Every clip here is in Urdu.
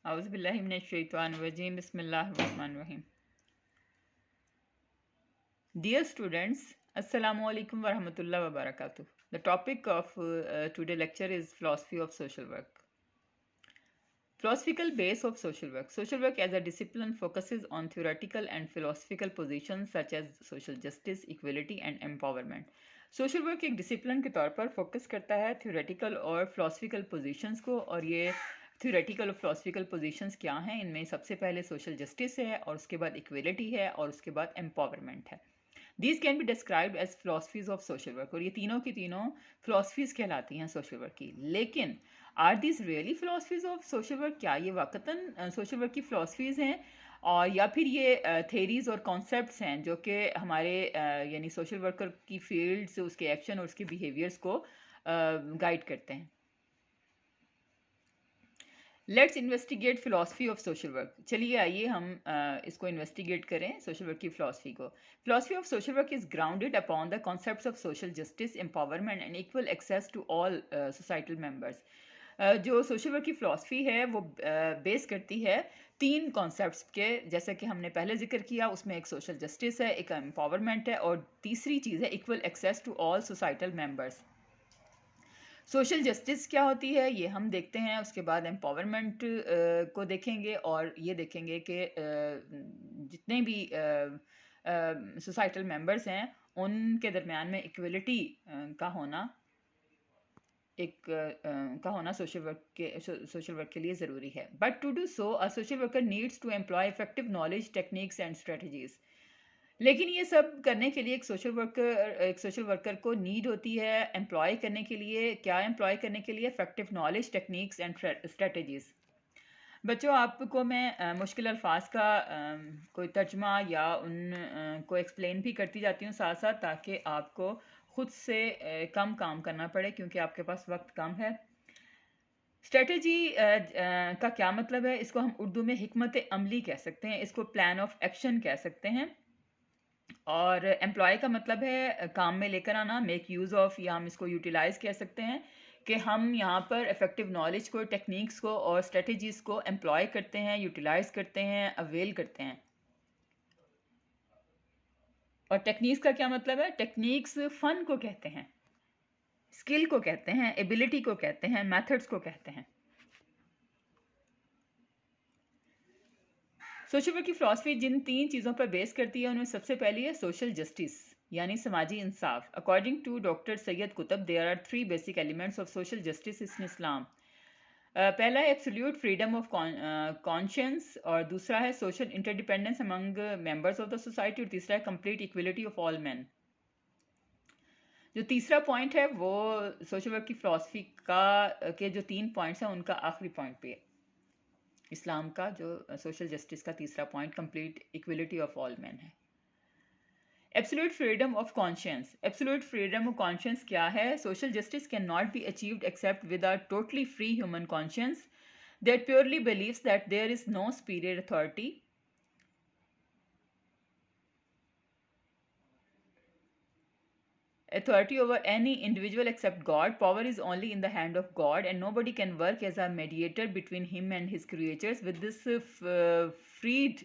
اعوذ باللہ من الشیطان الرجیم بسم اللہ الرحمن الرحیم. Dear students, Assalamu alaikum wa rahmatullah wa barakatuh. The topic of today's lecture is philosophy of social work. Philosophical base of social work. Social work as a discipline focuses on theoretical and philosophical positions such as social justice, equality and empowerment. Social work ایک ڈسپلن کے طور پر فوکس کرتا ہے تھیوریٹیکل اور فلاسفیکل پوزیشنز کو، اور یہ تھیوریٹیکل اور فلاسفیکل پوزیشنز کیا ہیں؟ ان میں سب سے پہلے سوشل جسٹس ہے، اور اس کے بعد ایکویلٹی ہے، اور اس کے بعد امپاورمنٹ ہے. These can be described as philosophies of social work, اور یہ تینوں کی تینوں فلاسفیز کہلاتی ہیں سوشل ورک کی. لیکن are these really philosophies of social work? کیا یہ واقعتاً سوشل ورک کی فلاسفیز ہیں، اور یا پھر یہ تھیریز اور کانسیپٹس ہیں جو کہ ہمارے یعنی سوشل ورکر کی فیلڈس، اس کے ایکشن اور اس کے بیہیویئرس کو گائیڈ کرتے ہیں؟ Let's investigate philosophy of social work. چلیے آئیے ہم اس کو انویسٹیگیٹ کریں، سوشل ورک کی فلاسفی کو. Philosophy of social work is grounded upon the concepts of social justice, empowerment and equal access to all societal members. جو سوشل ورک کی فلاسفی ہے وہ بیس کرتی ہے تین کانسیپٹس کے، جیسا کہ ہم نے پہلے ذکر کیا. اس میں ایک سوشل جسٹس ہے، ایک امپاورمنٹ ہے، اور تیسری چیز ہے equal access to all societal members. Social justice کیا ہوتی ہے یہ ہم دیکھتے ہیں، اس کے بعد امپاورمنٹ کو دیکھیں گے، اور یہ دیکھیں گے کہ جتنے بھی سوسائٹل ممبرس ہیں ان کے درمیان میں ایکویلٹی کا ہونا سوشل ورک کے لیے ضروری ہے. But to do so a social worker needs to employ effective knowledge, techniques and strategies. لیکن یہ سب کرنے کے لیے ایک سوشل ورکر کو نیڈ ہوتی ہے امپلائی کرنے کے لیے. کیا امپلائی کرنے کے لیے؟ Effective knowledge, techniques and strategies. بچوں، آپ کو میں مشکل الفاظ کا کوئی ترجمہ یا ان کو ایکسپلین بھی کرتی جاتی ہوں ساتھ ساتھ، تاکہ آپ کو خود سے کم کام کرنا پڑے کیونکہ آپ کے پاس وقت کم ہے. اسٹریٹجی کا کیا مطلب ہے؟ اس کو ہم اردو میں حکمت عملی کہہ سکتے ہیں، اس کو پلان آف ایکشن کہہ سکتے ہیں. اور امپلائی کا مطلب ہے کام میں لے کر آنا، میک یوز آف، یا ہم اس کو یوٹیلائز کہہ سکتے ہیں کہ ہم یہاں پر افیکٹو نالج کو، ٹیکنیکس کو اور اسٹریٹجیز کو امپلائی کرتے ہیں، یوٹیلائز کرتے ہیں، اویل کرتے ہیں. اور ٹیکنیکس کا کیا مطلب ہے؟ ٹیکنیکس فن کو کہتے ہیں، اسکل کو کہتے ہیں، ایبلٹی کو کہتے ہیں، میتھڈس کو کہتے ہیں. سوشل ورک کی فلاسفی جن تین چیزوں پر بیس کرتی ہے ان میں سب سے پہلی ہے سوشل جسٹس، یعنی سماجی انصاف. According to doctor Sayyid Qutb there are 3 basic elements of social justice in Islam. پہلا ہے ایبسلیوٹ فریڈم آف کانشنس، اور دوسرا ہے social interdependence among members of the society, اور تیسرا ہے complete equality of all men. جو تیسرا پوائنٹ ہے وہ سوشل ورک کی فلاسفی کے جو 3 پوائنٹس ہیں ان کا آخری پوائنٹ پہ ہے. اسلام کا جو سوشل جسٹس کا تیسرا point complete equality of all men ہے. Absolute freedom of conscience. Absolute freedom of conscience کیا ہے؟ Social justice can not be achieved except with a totally free human conscience that purely believes that there is no superior authority. Authority over any individual except God. Power is only in the hand of God, and nobody can work as a mediator between him and his creatures. With this freed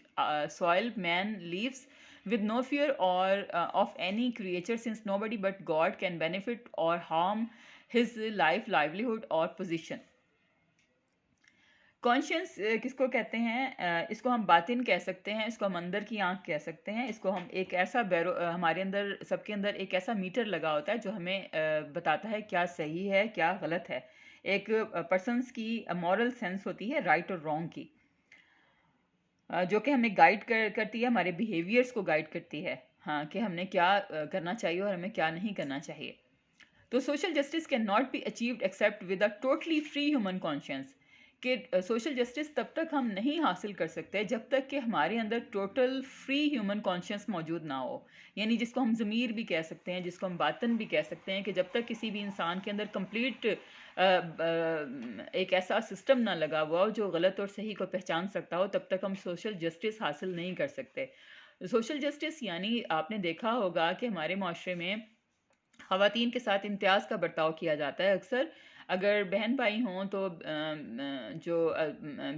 soil, man lives with no fear of any creature, since nobody but God can benefit or harm his life, livelihood or position. Conscience کس کو کہتے ہیں؟ اس کو ہم باطن کہہ سکتے ہیں، اس کو ہم اندر کی آنکھ کہہ سکتے ہیں، اس کو ہم ایک ایسا ہمارے اندر سب کے اندر ایک ایسا میٹر لگا ہوتا ہے جو ہمیں بتاتا ہے کیا صحیح ہے کیا غلط ہے. ایک پرسنس کی مورل سینس ہوتی ہے رائٹ اور رانگ کی، جو کہ ہمیں گائیڈ کرتی ہے، ہمارے بیہیویئرس کو گائیڈ کرتی ہے، ہاں، کہ ہم نے کیا کرنا چاہیے اور ہمیں کیا نہیں کرنا چاہیے. تو social justice can not be achieved except with a totally free human conscience. کہ سوشل جسٹس تب تک ہم نہیں حاصل کر سکتے جب تک کہ ہمارے اندر ٹوٹل فری ہیومن کانشنس موجود نہ ہو، یعنی جس کو ہم ضمیر بھی کہہ سکتے ہیں، جس کو ہم باطن بھی کہہ سکتے ہیں، کہ جب تک کسی بھی انسان کے اندر کمپلیٹ ایک ایسا سسٹم نہ لگا ہوا ہو جو غلط اور صحیح کو پہچان سکتا ہو، تب تک ہم سوشل جسٹس حاصل نہیں کر سکتے. سوشل جسٹس یعنی آپ نے دیکھا ہوگا کہ ہمارے معاشرے میں خواتین کے ساتھ امتیاز کا برتاؤ کیا جاتا ہے اکثر. اگر بہن بھائی ہوں تو جو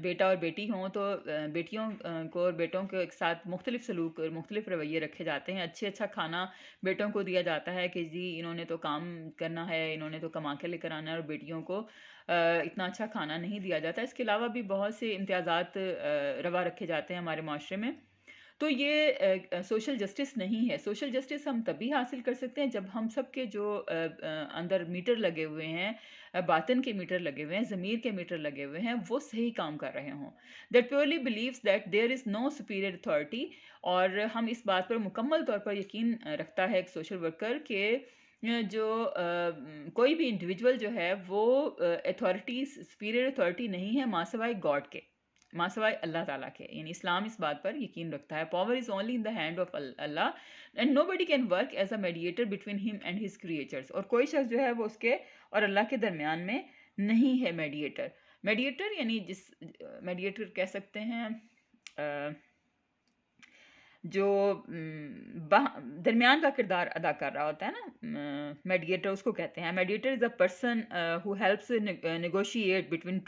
بیٹا اور بیٹی ہوں تو بیٹیوں کو اور بیٹوں کو ایک ساتھ مختلف سلوک اور مختلف رویے رکھے جاتے ہیں. اچھا کھانا بیٹوں کو دیا جاتا ہے کہ جی انہوں نے تو کام کرنا ہے, انہوں نے تو کما کے لے کر آنا ہے, اور بیٹیوں کو اتنا اچھا کھانا نہیں دیا جاتا. اس کے علاوہ بھی بہت سے امتیازات روا رکھے جاتے ہیں ہمارے معاشرے میں. تو یہ سوشل جسٹس نہیں ہے. سوشل جسٹس ہم تبھی حاصل کر سکتے ہیں جب ہم سب کے جو اندر میٹر لگے ہوئے ہیں, باطن کے میٹر لگے ہوئے ہیں, ضمیر کے میٹر لگے ہوئے ہیں, وہ صحیح کام کر رہے ہوں. That purely believes that there is no superior authority. اور ہم اس بات پر مکمل طور پر یقین رکھتا ہے ایک سوشل ورکر کہ جو کوئی بھی انڈیویجول جو ہے وہ اتھارٹی, سپیریئر اتھارٹی نہیں ہے ماں سوائے گاڈ کے, ماں سوائے اللہ تعالیٰ کے. یعنی اسلام اس بات پر یقین رکھتا ہے power is only in the hand of Allah and nobody can work as a mediator between him and his creatures. اور کوئی شخص جو ہے وہ اس کے اور اللہ کے درمیان میں نہیں ہے میڈیٹر. میڈیٹر یعنی جس میڈیٹر کہہ سکتے ہیں جو درمیان کا کردار ادا کر رہا ہوتا ہے نا, میڈیٹر اس کو کہتے ہیں. Mediator is a person who helps negotiate between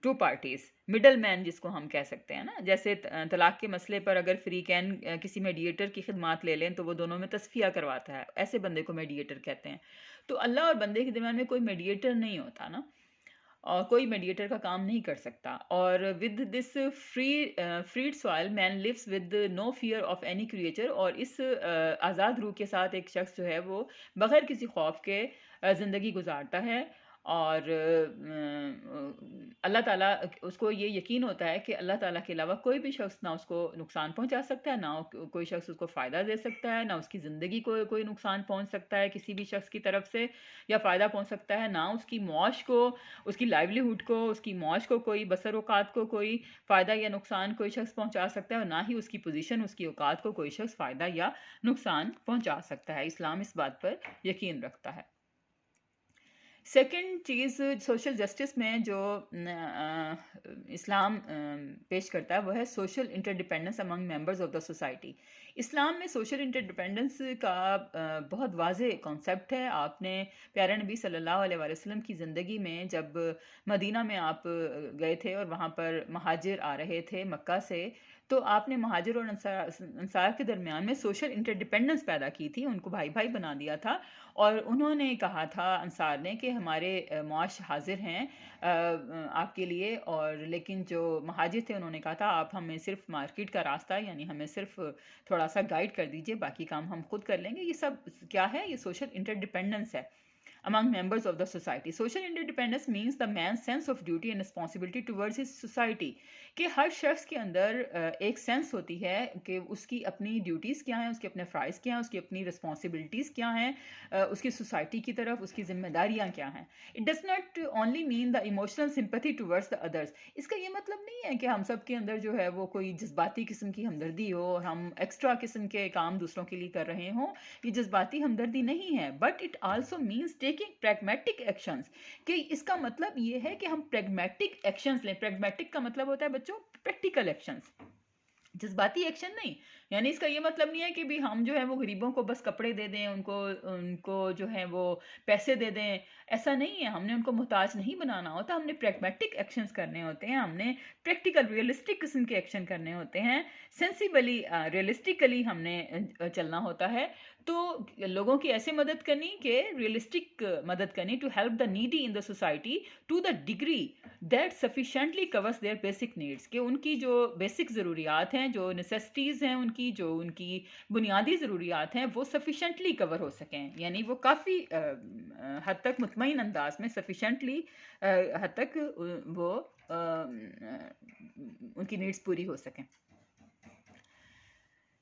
two parties, middle man جس کو ہم کہہ سکتے ہیں نا. جیسے طلاق کے مسئلے پر اگر فریقین کسی میڈیٹر کی خدمات لے لیں تو وہ دونوں میں تصفیہ کرواتا ہے, ایسے بندے کو میڈیٹر کہتے ہیں. تو اللہ اور بندے کے درمیان میں کوئی میڈیٹر نہیں ہوتا نا, اور کوئی میڈیٹر کا کام نہیں کر سکتا. اور with this freed soul man lives with no fear of any creature. اور اس آزاد روح کے ساتھ ایک شخص جو ہے وہ بغیر کسی خوف کے زندگی گزارتا ہے. اور اللہ تعالیٰ اس کو یہ یقین ہوتا ہے کہ اللہ تعالیٰ کے علاوہ کوئی بھی شخص نہ اس کو نقصان پہنچا سکتا ہے, نہ کوئی شخص اس کو فائدہ دے سکتا ہے, نہ اس کی زندگی کو کوئی نقصان پہنچ سکتا ہے کسی بھی شخص کی طرف سے یا فائدہ پہنچ سکتا ہے, نہ اس کی معاش کو, اس کی لائیولیہوڈ کو, اس کی معاش کو کوئی بسر اوقات کو کوئی فائدہ یا نقصان کوئی شخص پہنچا سکتا ہے, اور نہ ہی اس کی پوزیشن, اس کی اوقات کو کوئی شخص فائدہ یا نقصان پہنچا سکتا ہے. اسلام اس بات پر یقین رکھتا ہے. سیکنڈ چیز سوشل جسٹس میں جو اسلام پیش کرتا ہے وہ ہے social interdependence among members of the society. Islam میں سوشل انٹرڈیپینڈنس کا بہت واضح کانسیپٹ ہے. آپ نے پیارے نبی صلی اللہ علیہ وسلم کی زندگی میں جب مدینہ میں آپ گئے تھے اور وہاں پر مہاجر آ رہے تھے مکہ سے, تو آپ نے مہاجر اور انصار کے درمیان میں سوشل انٹرڈیپینڈنس پیدا کی تھی, ان کو بھائی بھائی بنا دیا تھا. اور انہوں نے کہا تھا انصار نے کہ ہمارے معاش حاضر ہیں آپ کے لیے, اور لیکن جو مہاجر تھے انہوں نے کہا تھا آپ ہمیں صرف مارکیٹ کا راستہ, یعنی ہمیں صرف تھوڑا سا گائیڈ کر دیجئے, باقی کام ہم خود کر لیں گے. یہ سب کیا ہے؟ یہ سوشل انٹرڈیپینڈنس ہے among members of the society. Social interdependence means the man's sense of duty and responsibility towards his society. کہ ہر شخص کے اندر ایک سینس ہوتی ہے کہ اس کی اپنی ڈیوٹیز کیا ہیں, اس کے اپنے فرائض کیا ہیں, اس کی اپنی رسپانسبلٹیز کیا ہیں, اس کی سوسائٹی کی طرف اس کی ذمہ داریاں کیا ہیں. It does not only mean the emotional sympathy towards the others. اس کا یہ مطلب نہیں ہے کہ ہم سب کے اندر جو ہے وہ کوئی جذباتی قسم کی ہمدردی ہو, ہم ایکسٹرا قسم کے کام دوسروں کے لیے کر رہے ہوں. یہ جذباتی ہمدردی نہیں ہے, but it also means taking pragmatic actions. کہ اس کا مطلب یہ ہے کہ ہم پریگمیٹک ایکشنز لیں. پریگمیٹک کا مطلب ہوتا ہے بچوں پریکٹیکل ایکشنز, جذباتی ایکشن نہیں. یعنی اس کا یہ مطلب نہیں ہے کہ بھی ہم جو ہے وہ غریبوں کو بس کپڑے دے دیں, ان کو جو ہے وہ پیسے دے دیں. ایسا نہیں ہے, ہم نے ان کو محتاج نہیں بنانا ہوتا, ہم نے پریگمیٹک ایکشنز کرنے ہوتے ہیں, ہم نے پریکٹیکل ریئلسٹک قسم کے ایکشن کرنے ہوتے ہیں, سینسیبلی ریئلسٹکلی ہم نے چلنا ہوتا ہے. تو لوگوں کی ایسے مدد کرنی کہ ریئلسٹک مدد کرنی, to help the needy in the society to the degree that sufficiently covers their basic needs. کہ ان کی جو بیسک ضروریات ہیں, جو نیسیسٹیز ہیں ان کی, جو ان کی بنیادی ضروریات ہیں, وہ سفیشینٹلی کور ہو سکیں. یعنی وہ کافی حد تک مطمئن انداز میں سفیشینٹلی حد تک وہ ان کی نیڈس پوری ہو سکیں.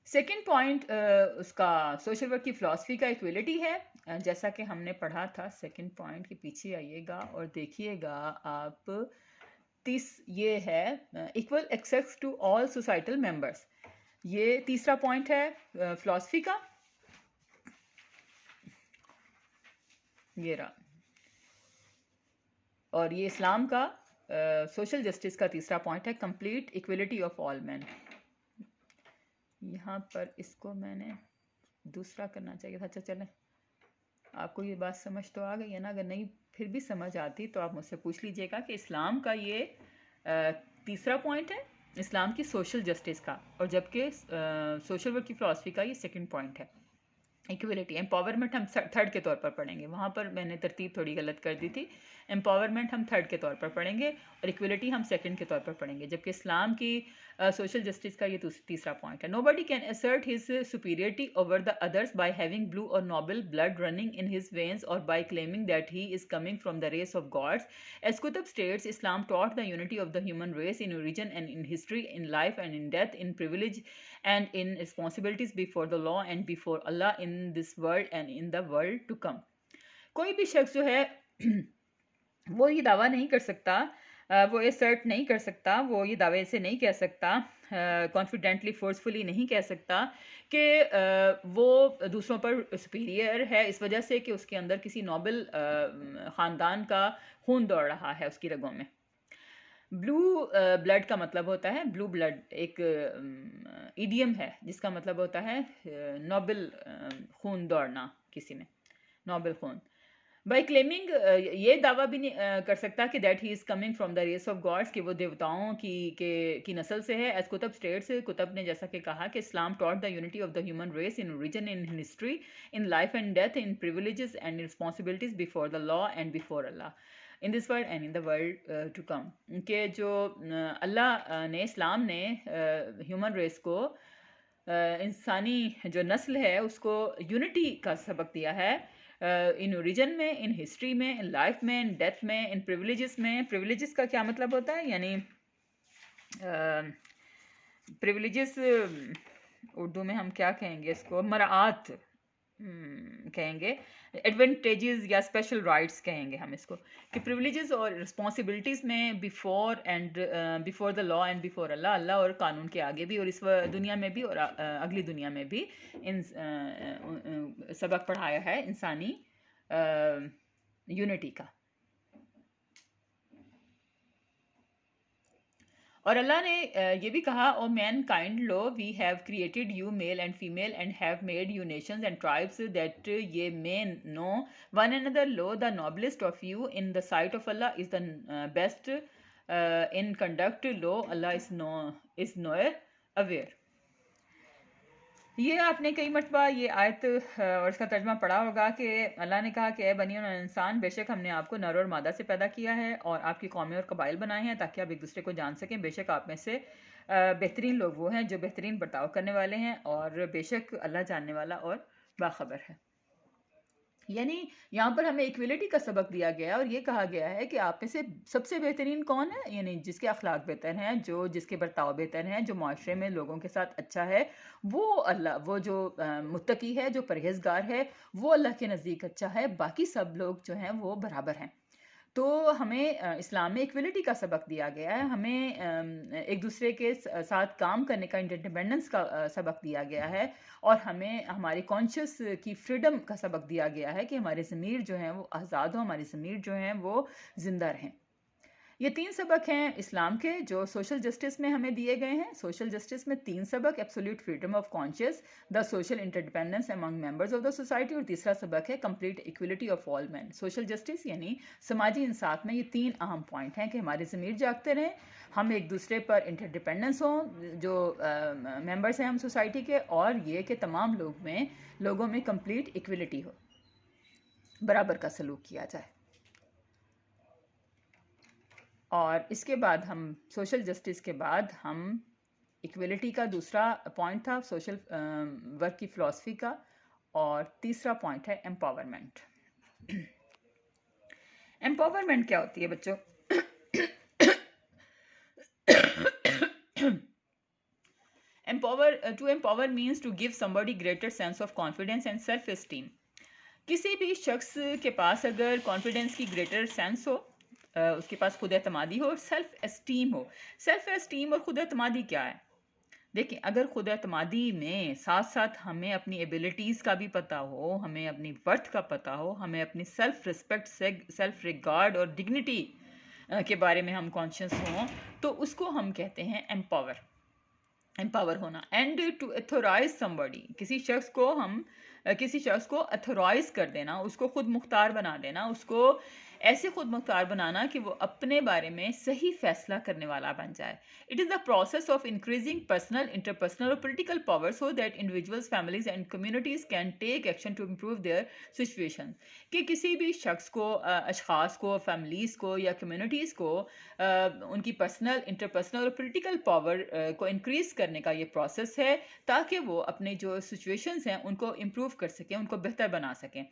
سیکنڈ پوائنٹ اس کا سوشل ورک کی فلاسفی کا ایکویلٹی ہے. جیسا کہ ہم نے پڑھا تھا سیکنڈ پوائنٹ کے پیچھے آئیے گا اور دیکھیے گا آپ, یہ ہے equal access to all societal members. یہ تیسرا پوائنٹ ہے فلاسفی کا. یہ رہا, اور یہ اسلام کا سوشل جسٹس کا تیسرا پوائنٹ ہے, کمپلیٹ ایکویلٹی آف آل مین. یہاں پر اس کو میں نے دوسرا کرنا چاہیے تھا. اچھا چلیں, آپ کو یہ بات سمجھ تو آ گئی ہے نا؟ اگر نہیں پھر بھی سمجھ آتی تو آپ مجھ سے پوچھ لیجئے گا کہ اسلام کا یہ تیسرا پوائنٹ ہے اسلام کی سوشل جسٹس کا، اور جبکہ سوشل ورک کی فلاسفی کا یہ سیکنڈ پوائنٹ ہے ایکویلٹی. امپاورمنٹ ہم تھرڈ کے طور پر پڑھیں گے، وہاں پر میں نے ترتیب تھوڑی غلط کر دی تھی. امپاورمنٹ ہم تھرڈ کے طور پر پڑھیں گے اور ایکویلٹی ہم سیکنڈ کے طور پر پڑھیں گے، جبکہ اسلام کی سوشل جسٹس کا یہ تیسرا پوائنٹ ہے. Nobody can assert his superiority over the others by having blue or noble blood running in his veins or by claiming that he is coming from the race of gods. As Qutb states, Islam taught the unity of the human race in origin and in history, in life and in death, in privilege and in responsibilities before the law and before Allah, in this world and in the world to come. کوئی بھی شخص جو ہے وہ یہ دعویٰ نہیں کر سکتا، وہ اسرٹ نہیں کر سکتا، وہ یہ دعوے سے نہیں کہہ سکتا، کانفیڈنٹلی فورسفلی نہیں کہہ سکتا کہ وہ دوسروں پر سپیریئر ہے اس وجہ سے کہ اس کے اندر کسی نوبل خاندان کا خون دوڑ رہا ہے اس کی رگوں میں. بلو بلڈ کا مطلب ہوتا ہے، بلو بلڈ ایک ایڈیم ہے جس کا مطلب ہوتا ہے نوبل خون دوڑنا کسی میں، نوبل خون. بائی کلیمنگ یہ دعویٰ بھی نہیں کر سکتا کہ that he is coming from the race of gods, کہ وہ دیوتاؤں کی نسل سے ہے. ایز کتب اسٹیٹس، کتب نے جیسا کہ کہا کہ Islam taught the unity of the human race in origin, in history, in life and death, in privileges and responsibilities before the law and before Allah, in this world and in the world to come. کہ جو اللہ نے، اسلام نے ہیومن ریس کو، انسانی جو نسل ہے اس کو یونٹی کا سبق دیا ہے، ان اوریجن میں، ان ہسٹری میں، ان لائف میں، ان ڈیتھ میں، ان پریولیجز میں. پریولیجز کا کیا مطلب ہوتا ہے؟ یعنی پریولیجز اردو میں ہم کیا کہیں گے اس کو؟ مراعات کہیں گے، ایڈوانٹیجز یا اسپیشل رائٹس کہیں گے ہم اس کو. کہ پریولیجز اور رسپانسبلٹیز میں before the law and before Allah, Allah اور قانون کے آگے بھی، اور اس دنیا میں بھی اور اگلی دنیا میں بھی سبق پڑھایا ہے انسانی یونٹی کا. اور اللہ نے یہ بھی کہا، O mankind lo we have created you male and female and have made you nations and tribes that ye may know one another lo the noblest of you in the sight of Allah is the best in conduct lo Allah is knower aware. یہ آپ نے کئی مرتبہ یہ آیت اور اس کا ترجمہ پڑھا ہوگا کہ اللہ نے کہا کہ اے بنی انسان، بے شک ہم نے آپ کو نر اور مادہ سے پیدا کیا ہے اور آپ کی قومیں اور قبائل بنائے ہیں تاکہ آپ ایک دوسرے کو جان سکیں. بے شک آپ میں سے بہترین لوگ وہ ہیں جو بہترین برتاؤ کرنے والے ہیں، اور بے شک اللہ جاننے والا اور باخبر ہے. یعنی یہاں پر ہمیں ایکویلٹی کا سبق دیا گیا ہے، اور یہ کہا گیا ہے کہ آپ میں سے سب سے بہترین کون ہے؟ یعنی جس کے اخلاق بہتر ہیں، جس کے برتاؤ بہتر ہیں، جو معاشرے میں لوگوں کے ساتھ اچھا ہے، وہ اللہ، وہ جو متقی ہے، جو پرہیزگار ہے، وہ اللہ کے نزدیک اچھا ہے. باقی سب لوگ جو ہیں وہ برابر ہیں. تو ہمیں اسلام میں ایکویلٹی کا سبق دیا گیا ہے، ہمیں ایک دوسرے کے ساتھ کام کرنے کا، انٹرڈیپینڈنس کا سبق دیا گیا ہے، اور ہمیں ہماری کانشیس کی فریڈم کا سبق دیا گیا ہے کہ ہمارے ضمیر جو ہیں وہ آزاد ہوں، ہمارے ضمیر جو ہیں وہ زندہ رہیں. یہ 3 سبق ہیں اسلام کے جو سوشل جسٹس میں ہمیں دیے گئے ہیں. سوشل جسٹس میں 3 سبق: absolute freedom of conscience, the social interdependence among members of the society, اور تیسرا سبق ہے complete equality of all men. Social justice یعنی سماجی انصاف میں یہ 3 اہم پوائنٹ ہیں کہ ہمارے ضمیر جاگتے رہیں، ہم ایک دوسرے پر انٹرڈیپینڈنس ہوں جو ممبرس ہیں ہم سوسائٹی کے، اور یہ کہ تمام لوگوں میں کمپلیٹ ایکویلٹی ہو، برابر کا سلوک کیا جائے. اور اس کے بعد ہم سوشل جسٹس کے بعد ہم ایکویلٹی کا دوسرا پوائنٹ تھا سوشل ورک کی فلاسفی کا، اور تیسرا پوائنٹ ہے امپاورمنٹ. امپاورمنٹ کیا ہوتی ہے بچوں؟ To empower means to give somebody greater sense of confidence and self-esteem. کسی بھی شخص کے پاس اگر کانفیڈنس کی گریٹر سینس ہو، اس کے پاس خود اعتمادی ہو اور سیلف اسٹیم ہو. سیلف اسٹیم اور خود اعتمادی کیا ہے؟ دیکھیں، اگر خود اعتمادی میں ساتھ ساتھ ہمیں اپنی ایبیلٹیز کا بھی پتہ ہو، ہمیں اپنی ورتھ کا پتہ ہو، ہمیں اپنی سیلف رسپیکٹ، سیلف ریگارڈ اور ڈگنیٹی کے بارے میں ہم کانشیس ہوں، تو اس کو ہم کہتے ہیں امپاور ہونا. اینڈ ٹو ایتھورائز سمبڈی، کسی شخص کو ہم کسی شخص کو اتھورائز کر دینا، اس کو خود مختار بنا دینا، اس کو ایسے خود مختار بنانا کہ وہ اپنے بارے میں صحیح فیصلہ کرنے والا بن جائے. It is the process of increasing personal, interpersonal اور political power so that individuals, families and communities can take action to improve their situation. کہ کسی بھی شخص کو، اشخاص کو، فیملیز کو یا کمیونٹیز کو ان کی پرسنل، انٹرپرسنل اور پولیٹیکل پاور کو انکریز کرنے کا یہ پروسیس ہے، تاکہ وہ اپنے جو سچویشنز ہیں ان کو امپروو کر سکیں، ان کو بہتر بنا سکیں.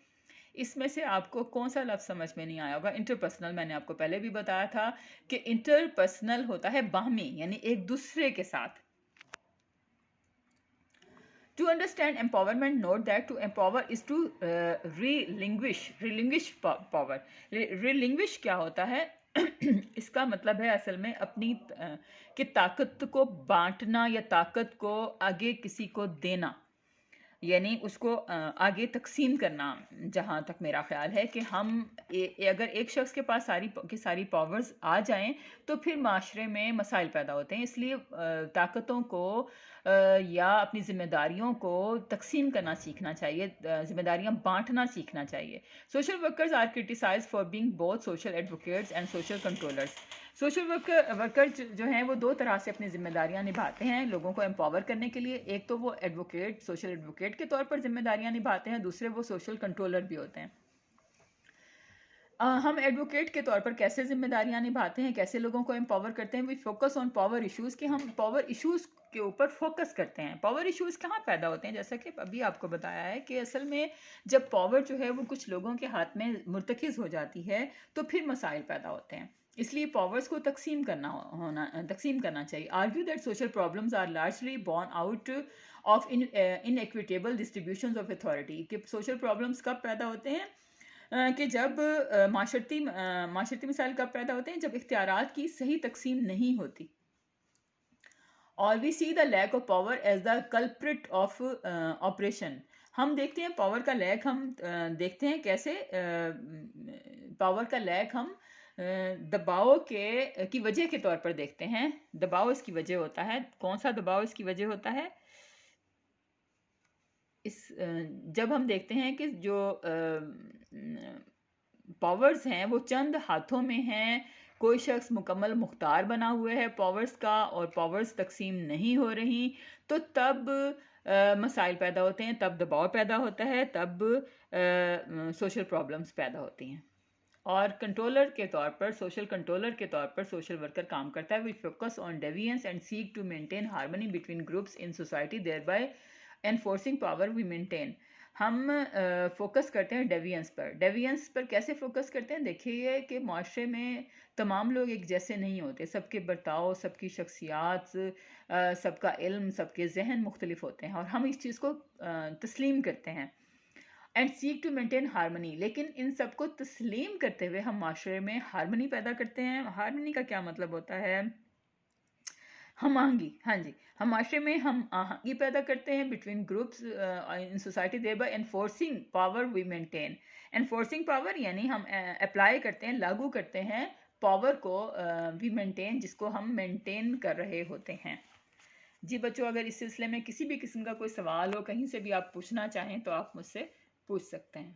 اس میں سے آپ کو کون سا لفظ سمجھ میں نہیں آیا ہوگا؟ انٹرپرسنل. میں نے آپ کو پہلے بھی بتایا تھا کہ انٹرپرسنل ہوتا ہے باہمی، یعنی ایک دوسرے کے ساتھ. To understand empowerment, note that to empower is to relinquish power. Relinquish کیا ہوتا ہے؟ اس کا مطلب ہے اصل میں اپنی کہ طاقت کو بانٹنا یا طاقت کو آگے کسی کو دینا، یعنی اس کو آگے تقسیم کرنا. جہاں تک میرا خیال ہے کہ ہم اگر ایک شخص کے پاس ساری پاورز آ جائیں تو پھر معاشرے میں مسائل پیدا ہوتے ہیں. اس لیے طاقتوں کو یا اپنی ذمہ داریوں کو تقسیم کرنا سیکھنا چاہیے، ذمہ داریاں بانٹنا سیکھنا چاہیے. Social workers are criticised for being both social advocates and social controllers. Social worker جو ہیں وہ دو طرح سے اپنی ذمہ داریاں نبھاتے ہیں لوگوں کو امپاور کرنے کے لیے. ایک تو وہ ایڈوکیٹ، سوشل ایڈوکیٹ کے طور پر ذمہ داریاں نبھاتے ہیں، دوسرے وہ سوشل کنٹرولر بھی ہوتے ہیں. ہم ایڈوکیٹ کے طور پر کیسے ذمہ داریاں نبھاتے ہیں، کیسے لوگوں کو امپاور کرتے ہیں؟ We focus on power issues, کہ ہم پاور ایشوز کے اوپر فوکس کرتے ہیں. پاور ایشوز کہاں پیدا ہوتے ہیں؟ جیسا کہ ابھی آپ کو بتایا ہے کہ اصل میں جب پاور جو ہے وہ کچھ لوگوں کے ہاتھ میں مرتکز ہو جاتی ہے تو پھر مسائل پیدا ہوتے ہیں. اس لیے پاورز کو تقسیم کرنا چاہیے. Argue that social problems are largely born out of inequitable distributions of authority. کہ سوشل پرابلمز کب پیدا ہوتے ہیں؟ کہ جب معاشرتی مسائل کب پیدا ہوتے ہیں؟ جب اختیارات کی صحیح تقسیم نہیں ہوتی. اور we see the lack of power as the culprit of oppression. ہم دیکھتے ہیں پاور کا لیک، ہم دیکھتے ہیں کیسے پاور کا لیک ہم دباؤ کی وجہ کے طور پر دیکھتے ہیں. دباؤ اس کی وجہ ہوتا ہے. کون سا دباؤ اس کی وجہ ہوتا ہے؟ جب ہم دیکھتے ہیں کہ جو پاورز ہیں وہ چند ہاتھوں میں ہیں، کوئی شخص مکمل مختار بنا ہوئے ہے پاورز کا اور پاورز تقسیم نہیں ہو رہی، تو تب مسائل پیدا ہوتے ہیں، تب دباؤ پیدا ہوتا ہے، تب سوشل پرابلمز پیدا ہوتی ہیں. اور کنٹرولر کے طور پر، سوشل کنٹرولر کے طور پر سوشل ورکر کام کرتا ہے. We focus on deviance and seek to maintain harmony between groups in society thereby enforcing power we maintain. ہم فوکس کرتے ہیں ڈیویئنس پر. کیسے فوکس کرتے ہیں؟ دیکھیے کہ معاشرے میں تمام لوگ ایک جیسے نہیں ہوتے، سب کے برتاؤ، سب کی شخصیات، سب کا علم، سب کے ذہن مختلف ہوتے ہیں، اور ہم اس چیز کو تسلیم کرتے ہیں. And seek to maintain harmony. لیکن ان سب کو تسلیم کرتے ہوئے ہم معاشرے میں ہارمنی پیدا کرتے ہیں. ہارمنی کا کیا مطلب ہوتا ہے؟ ہم آہنگی. ہاں جی، ہم معاشرے میں ہم آہنگی پیدا کرتے ہیں between groups in society thereby enforcing power we maintain. Enforcing power یعنی ہم اپلائی کرتے ہیں، لاگو کرتے ہیں پاور کو وی مینٹین، جس کو ہم مینٹین کر رہے ہوتے ہیں. جی بچوں، اگر اس سلسلے میں کسی بھی قسم کا کوئی سوال ہو، کہیں سے بھی آپ پوچھنا چاہیں تو آپ مجھ سے پوچھ سکتے ہیں.